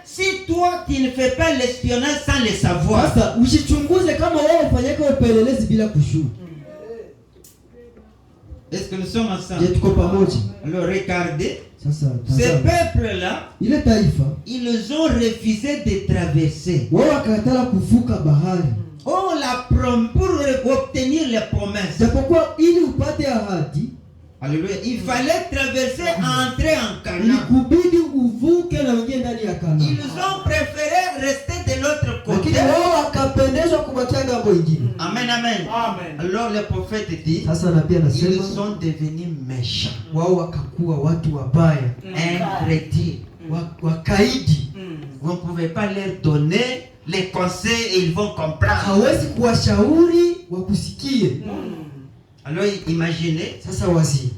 Si toi tu ne fais pas l'espionnage sans le savoir. Sasa usichunguze kama wewe ufanyake upelelezi bila kujua. Est-ce que nous sommes ensemble? Je tuko pamoja. Alors regardez. Sasa Ce peuple-là, ile taifa ils ont refusé de traverser. wao wakataka kuvuka bahari. Oh, pour obtenir les promesses. Japokuwa ili upate ahadi, alléluia, il fallait traverser, entrer en Canaan. Ilikubidi uvuke na uingie ndani ya Kanani. Ils ont préféré rester de l'autre côté. Lakini wao wakapendezwa kubakia ngambo nyingine. Amen, amen. Amen. Alors le prophète dit, sasa nabii anasema ils sont devenus méchants. Wao wakakuwa watu wabaya, incrédules, wakaidi. Vous ne pouvez pas leur donner les conseils et ils vont comprendre. Hawezi kuwashauri wakusikie. Alors imaginez, sasa wazi.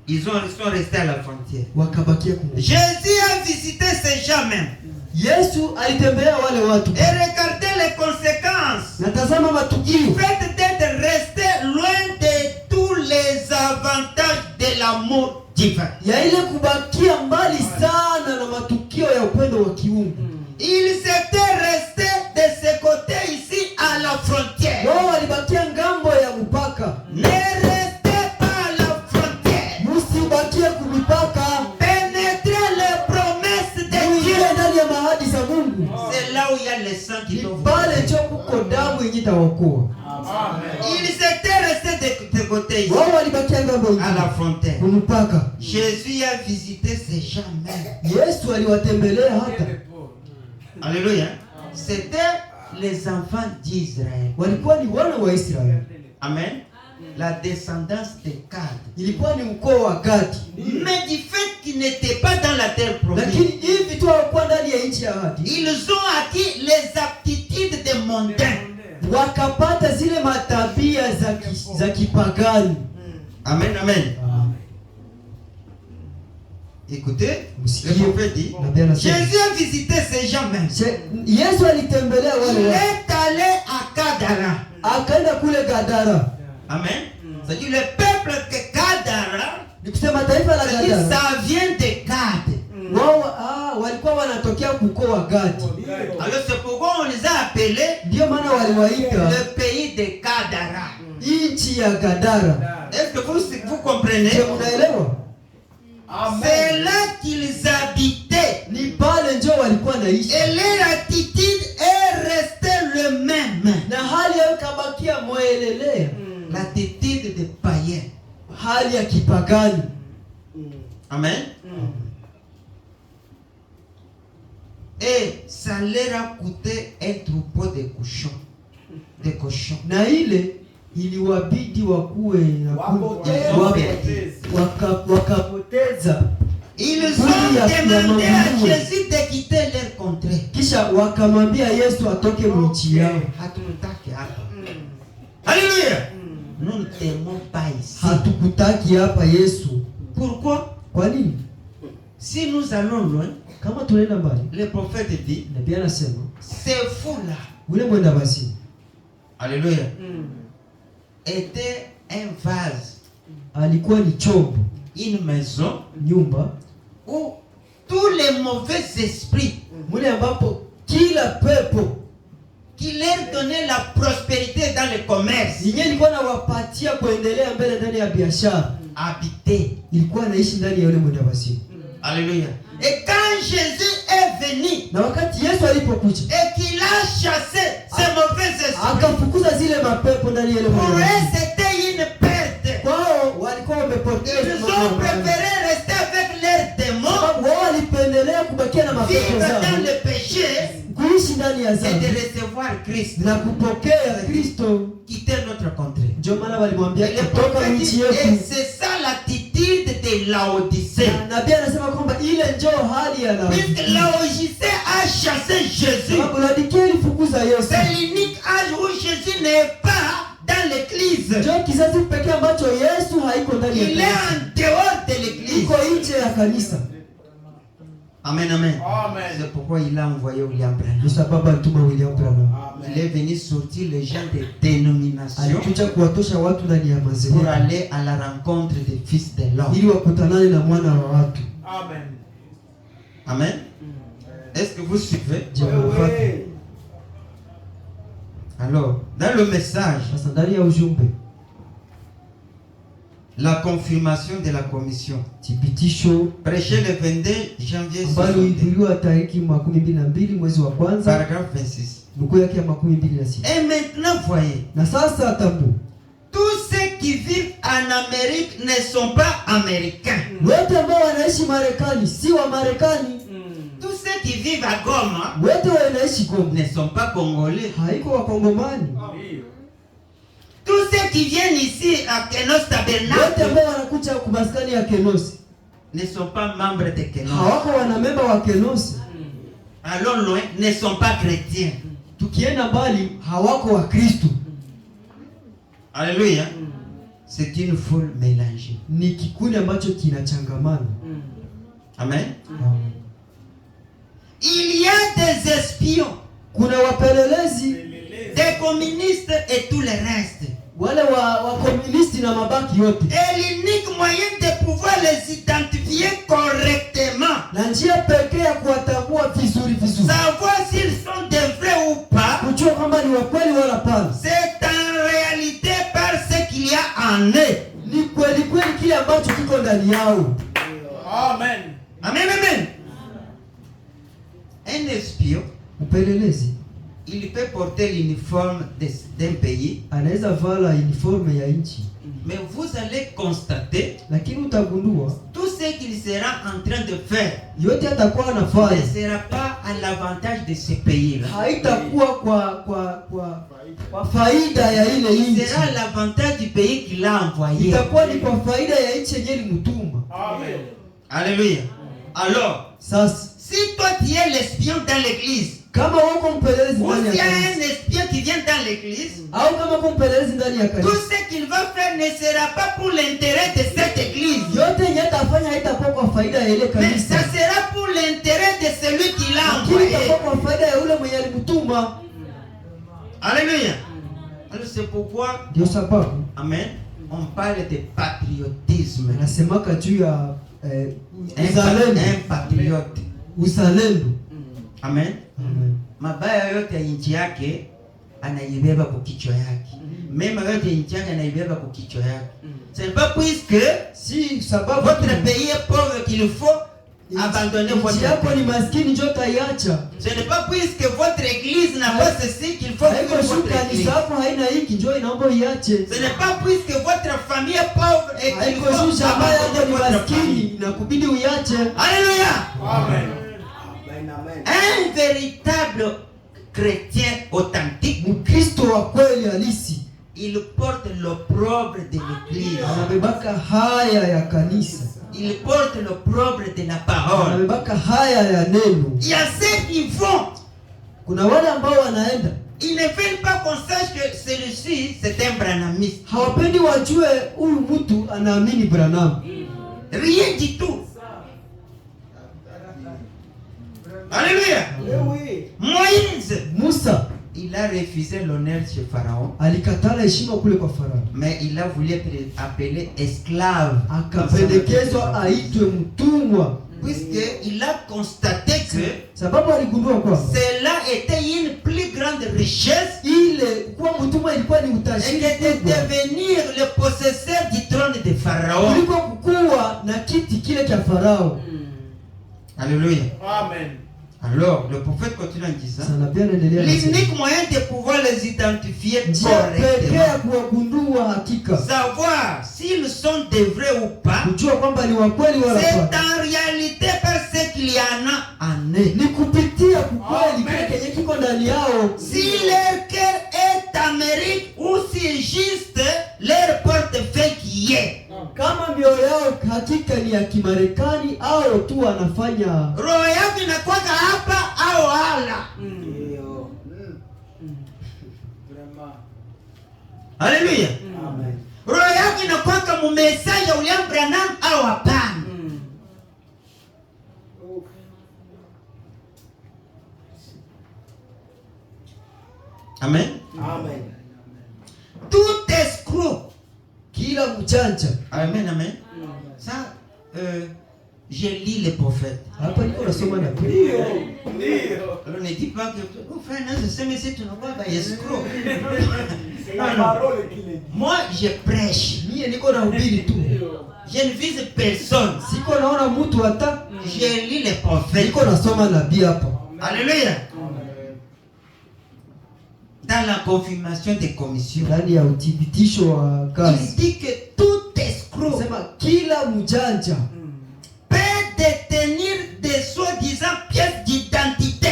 Ils sont restés à la frontière. Wakabakia Jésus a visité ces gens même. Yesu alitembea wale watu. Et regardez les conséquences. Natazama matukio. Le fait d'être resté loin de tous les avantages de l'amour divin. Ya ile kubakia mbali sana na matukio ya upendo wa kiungu. Ils étaient restés de ce côté ici à la frontière. Wao walibakia ngambo ya mpaka. Ne restez pas à la frontière. Msibakie kumipaka. Pénétrez les promesses de Dieu. Ndani ya mahadi za Mungu. C'est là où il y a le sang qui doit vous. Pale ndio kuko damu yenye itawaokoa. Ils étaient restés de côté ici. Wao walibakia ngambo à la frontière. Mpaka. Jésus a visité ces gens même. Yesu aliwatembelea hata. Alléluia. C'était les enfants d'Israël. Walikuwa ni wana wa Israeli. Amen. La descendance de Gad. Ilikuwa ni ukoo wa Gadi. Mais du fait qu'ils n'étaient pas dans la terre promise. Lakini hivi tu hawakuwa ndani ya nchi ya ahadi. Ils ont acquis les aptitudes des mondains. Wakapata zile matabia za kipagani. Amen, amen. Écoutez, le prophète dit, Jésus a visité ces gens même. Yesu alitembelea wale watu. Il est allé à Gadara. Akaenda kule Gadara. Amen. C'est-à-dire le peuple que Gadara, nikusema taifa la Gadara. Ça vient de Gad. Wao walikuwa wanatokea kuko wa Gadi. Alors c'est pourquoi on les a appelés, ndio maana waliwaita le pays de Gadara. Nchi ya Gadara. Est-ce que vous comprenez? Unaelewa? C'est là qu'ils habitaient. Ni pale ndio walikuwa naishi. Et leur attitude est restée le même. Na hali yao kabakia moelelea. L'attitude de païen. Hali ya kipagani. Amen. Et ça leur a coûté un troupeau de cochons. Na ile iliwabidi wakuwe na wakapoteza. Ils ont demandé à Jésus de quitter leur contrée. Kisha wakamwambia Yesu atoke mchi yao. Hatukutaki hapa. Alléluia. Nous ne t'aimons pas ici. Hatukutaki hapa Yesu. Pourquoi? Kwa nini? Si nous allons loin, kama tunaenda mbali, le prophète dit, nabii anasema, c'est fou là. Ule mwenda basi. Alléluia. Était un vase. Alikuwa ni chombo. Une maison. Nyumba. Où tous les mauvais esprits. Mule ambapo kila pepo qui leur donnait la prospérité dans le commerce. Yenye ilikuwa inawapatia kuendelea mbele ndani ya biashara. Habité. Ilikuwa naishi ndani ya yule mwenda basi. Alléluia. Et quand Jésus est venu, na wakati Yesu alipokuja, et qu'il a chassé ces mauvais esprits, akafukuza zile mapepo ndani ya yule mwenda basi. Pour eux c'était une perte. Kwao walikuwa wamepoteza. Ils ont préféré rester avec leurs démons. Wao walipendelea kubakia na mapepo zao. Vivre dans le péché. Kuishi ndani ya dhambi. Et de recevoir Christ. Na kupokea Kristo. Quitter notre contrée. Ndio maana walimwambia kutoka nchi yetu. Et c'est ça l'attitude de Laodicée. Nabii anasema kwamba ile ndio hali ya Laodicea. Laodicée a chassé Jésus. Laodicea ilifukuza Yesu. C'est l'unique âge où Jésus n'est pas dans l'église. Ndio kizazi pekee ambacho Yesu haiko ndani ya kanisa. Il est en dehors de l'église. Iko nje ya kanisa. Amen, amen. Amen. C'est pourquoi il a envoyé William Branham. Ni sababu alituma William Branham. Il est venu sortir les gens des dénominations. Alikuja kuwatosha watu ndani ya madhehebu. Pour aller à la rencontre des fils de l'homme. Ili wakutanane na mwana wa watu. Amen. Amen. Est-ce que vous suivez? Je mnafuata? Alors, dans le message, Sasa ndani ya ujumbe, la confirmation de la commission, thibitisho prêché le 22 janvier ambalo 62, ilihubiriwa tariki 22 mwezi wa kwanza, paragraphe 26. nukuu yake ya 26. Et maintenant, voyez, Na sasa tambu, tous ceux qui vivent en Amérique ne sont pas américains. wote ambao wanaishi Marekani si wa Marekani. Tous ceux qui vivent à Goma Wote wanaishi Goma ne sont pas congolais. haiko Wakongomani. Tous ceux qui viennent ici à Kenos Wote Tabernacle ambao wanakuja kumaskani ya Kenosi ne sont pas membres de Kenos. hawako wanamemba wa Kenosi. Allons loin, ne sont pas chrétiens. Tukienda mbali hawako wa Kristo. Alléluia. C'est une foule mélangée. Ni kikundi ambacho kinachangamana. Amen. Il y a des espions, Kuna wapelelezi, des communistes et tout le reste. wale wa komunisti na mabaki yote. Et l'unique moyen de pouvoir les identifier correctement, Na njia pekee ya kuwatambua vizuri vizuri, savoir s'ils sont des vrais ou pas, kujua kwamba ni wa kweli wala hapana, c'est en réalité par ce qu'il y a en eux. ni kweli kweli kile ambacho kiko ndani yao. Amen. Amen, amen. Un espion, Mpelelezi il peut porter l'uniforme d'un pays, anaweza vala uniforme ya nchi, mais vous allez constater lakini utagundua tout ce qu'il sera en train de faire yote atakuwa ne anafanya sera pas à l'avantage de ce pays-là. haitakuwa kwa faida ya ile Il nchi, sera à l'avantage du pays qu'il a envoyé. itakuwa ni kwa faida ya nchi yenyewe ilimtuma. Amen. Alléluia. Alors, Sasa si toi tu es l'espion dans l'église, kama wako mpelelezi ou ndani s'il y ya a kanisa, un espion qui vient dans l'église, au kama wako mpelelezi ndani ya tout kanisa, ce qu'il va faire ne sera pas pour l'intérêt de cette église, yote yenye atafanya haitakuwa kwa faida ya ile mais ça kanisa, sera pour l'intérêt de celui qui l'a lakini envoyé. itakuwa kwa faida ya yule mwenye alimtuma. Alléluia. Alors c'est pourquoi, Ndio sababu amen, on parle de patriotisme. nasemaka juu ya Un uzalendo, patriote. uzalendo. Amen. Amen. Mabaya yote ya nchi yake anaibeba kwa kichwa yake. Mema yote ya nchi yake anaibeba kwa kichwa yake. C'est pas puisque Si sababu votre pays est pauvre qu'il faut abandonner votre nchi yako ni pays. maskini, njoo utaiacha. Ce n'est pas puisque votre église n'a pas ceci qu'il faut Haiko vivre shu votre église. kanisa yako haina hiki, njoo inaomba iache. Ce n'est pas puisque votre famille est pauvre et qu'il Haiko faut shu jamaa yako abandonner ni votre famille. maskini na kubidi uiache. Alléluia. Amen. Un véritable chrétien authentique, Mkristo wa kweli halisi il porte l'opprobre de l'église. anabebaka haya ya kanisa, Il porte l'opprobre de la parole. anabebaka haya ya neno. Il y a ceux qui vont. Kuna wale ambao wanaenda Ils ne veulent pas qu'on sache que celui-ci, c'est un branamiste. hawapendi wajue huyu mtu anaamini Branham. Rien du tout. Alléluia. Moïse, Musa il a refusé l'honneur chez Pharaon, alikatala heshima kule kwa Farao, mais il a voulu être appelé esclave. akapendekezwa aitwe mtumwa, Puisqu'il a constaté que sababu aligundua kwamba cela était une plus grande richesse ile kuwa mtumwa ilikuwa ni et utajiri que de kubwa devenir le possesseur du trône de Pharaon. kuliko kukuwa na kiti kile cha Farao. Alléluia. Amen. Alors, le prophète continue en disant, Sana pia anaendelea kusema, l'unique moyen de pouvoir les identifier njia pekee ya correctement, kuwagundua hakika, savoir s'ils sont des vrais ou pas, kujua kwamba ni wa kweli wala c'est hapana, en réalité parce qu'il y en a en eux. ni kupitia kukweli Amen. kile kenye kiko ndani yao. Si leur cœur est Amérique ou si juste leur portefeuille qui est. Kama mioyo yao hakika ni ya Kimarekani au tu wanafanya Roho yako inakwaka hapa au hala. Haleluya. Roho yako inakwaka mumesaji ya William Branham au hapana. Amen. Amen. Tout escroc. kila mchanja. Amen, amen. Ça, Je lis les prophètes. Hapa niko nasoma nabii. Ndio. Alors ne dis pas que frère, non, je sais mais c'est tu n'as pas escroc. C'est la parole qui le dit. Moi je prêche. Mie niko nahubiri tu. Je ne vise personne. Siko naona mtu hata. Je lis les prophètes. Niko nasoma nabii hapa. Alléluia. Dans la confirmation des commissions, Ndani ya uthibitisho wa il kazi. dit que tout escroc Sema kila mjanja peut détenir des soi-disant pièces d'identité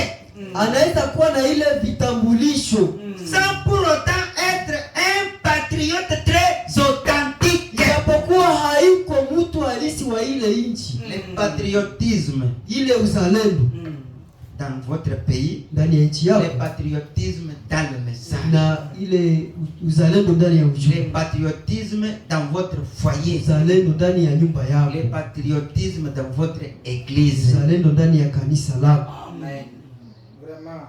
anaweza kuwa na ile vitambulisho sans pour autant être un patriote très authentique. japokuwa haiko mtu halisi wa ile nchi. Le patriotisme Ile uzalendo dans votre pays, ndani ya nchi le yako patriotisme dans le message, na ile uzalendo ndani ya le ujumbe, patriotisme dans votre foyer, uzalendo ndani ya nyumba yako, le patriotisme dans votre église. uzalendo ndani ya kanisa lako. Amen. Vraiment.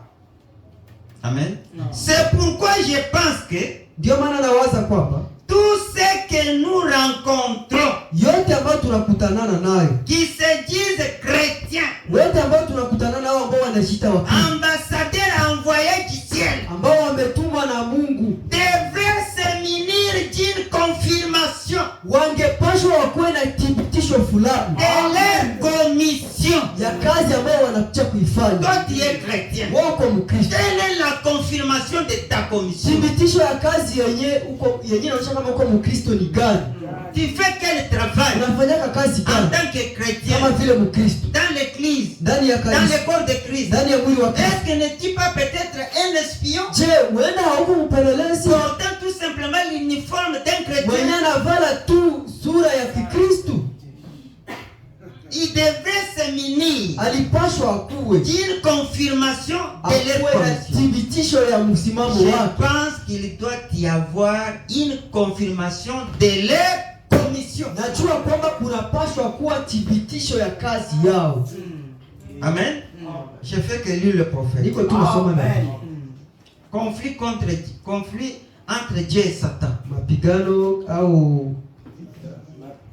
Amen. C'est pourquoi je pense que Ndio maana nawaza kwamba tout ce que nous rencontrons yote ambayo tunakutanana nayo, qui se disent chrétiens, wote ambao tunakutana nao ambao wanajiita Wakristo, ambassadeurs envoyés du ciel, ambao wametumwa na Mungu, devraient se munir d'une confirmation wangepashwa wakuwe na thibitisho fulani de leur commission. ya kazi ambayo wanakuja kuifanya. Toi tu es chrétien. Wako Mkristo, Quelle est la confirmation de ta commission? thibitisho ya kazi yenye inaonyesha kama uko Mkristo ni gani? Tu fais quel travail Unafanyaka kazi en gani tant que chrétien kama vile Mkristo dans l'église, ndani ya dans kanisa, le corps de Christ? ndani ya mwili wa Kristo? Est-ce que n'est-tu pas peut-être un espion Je, uenda hauko mpelelezi portant tout simplement l'uniforme d'un mwenye chrétien? anavala tu sura ya Kikristo? Il devrait se munir Alipashwa akuwe d'une confirmation de leur akuwe na commission. thibitisho ya msimamo Je wake. pense qu'il doit y avoir une confirmation de leur commission. Najua kwamba kunapashwa kuwa thibitisho ya kazi yao. Amen. Je fais que lire le prophète. Niko tu nasoma na Amen. Conflit entre Dieu et Satan. mapigano au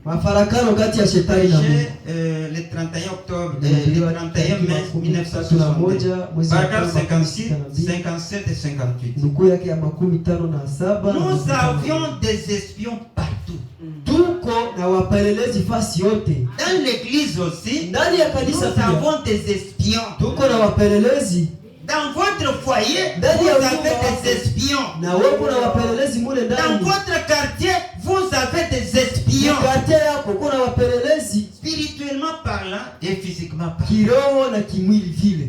mafarakano kati ya shetani na Mungu. Le 31 octobre, le Nilipiliwa 31 mai mwezi 1962, wa paragraphe kwanza 56, nabii. 57 et 58. Nukuu yake ya 57. Nous avions des espions partout. Tuko na wapelelezi fasi yote. Dans l'église aussi, Ndani ya nous kanisa pia avons des espions. tuko na wapelelezi, Dans votre foyer, vous Ndani ya avez nyumba des espions. na wewe na wapelelezi mule Dans ndani. votre quartier, vous avez des espions. Kati yako kuna wapelelezi Spirituellement parlant et physiquement parlant. kiroho na kimwili vile.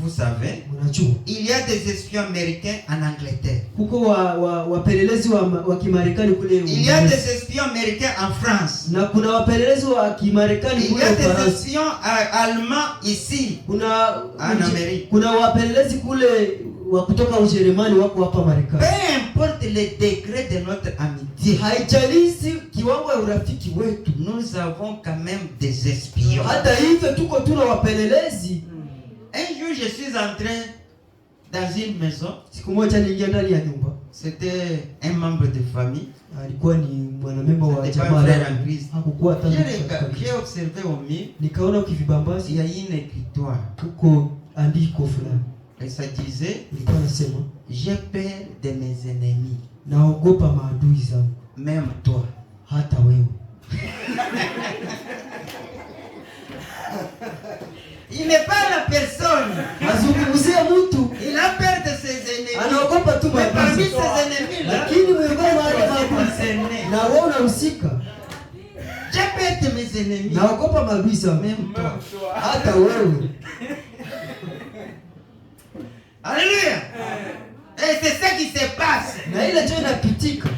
Vous savez, Unajua il y a des espions américains en Angleterre. kuko wapelelezi wa Kimarekani kule Il y a Uingereza. des espions américains en France. Na kuna wapelelezi wa Kimarekani Il y kule a des Ufaransa. espions allemands ici. Kuna En Amerika. kuna wapelelezi kule wa kutoka Ujerumani wako hapa Peu Marekani. importe le degré de notre amitié, Haijalishi kiwango ya urafiki wetu, nous avons quand même des espions. hata hivyo tuko tuna wapelelezi. Un jour, je suis entré dans une maison. Siku moja niliingia ndani ya nyumba, C'était un membre de famille. alikuwa ni mwanamemba wa C'était pas jamaa un frère yangu. en Christ. Hakukuwa hata J'ai mtu katika Kristo. observé au mur, Nikaona il ukivibambasi y a une écritoire. kuko andiko fulani, Et ça disait, ilikuwa nasema j'ai peur de mes ennemis, naogopa maadui zangu, même toi. hata wewe. Il n'est pas la personne. Azungumzie mtu Il a peur de ses ennemis. anaogopa tu Mais parmi maadui, ses ennemis là, lakini miongoni mwa wale c'est maadui concerné. na wewe unahusika. J'ai peur de mes ennemis, Naogopa maadui zangu, même toi. hata wewe. Alléluia. Et c'est ça qui se passe. Na ile ndio inapitika.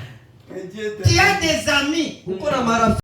Que Dieu te Tu as des amis. Uko na marafiki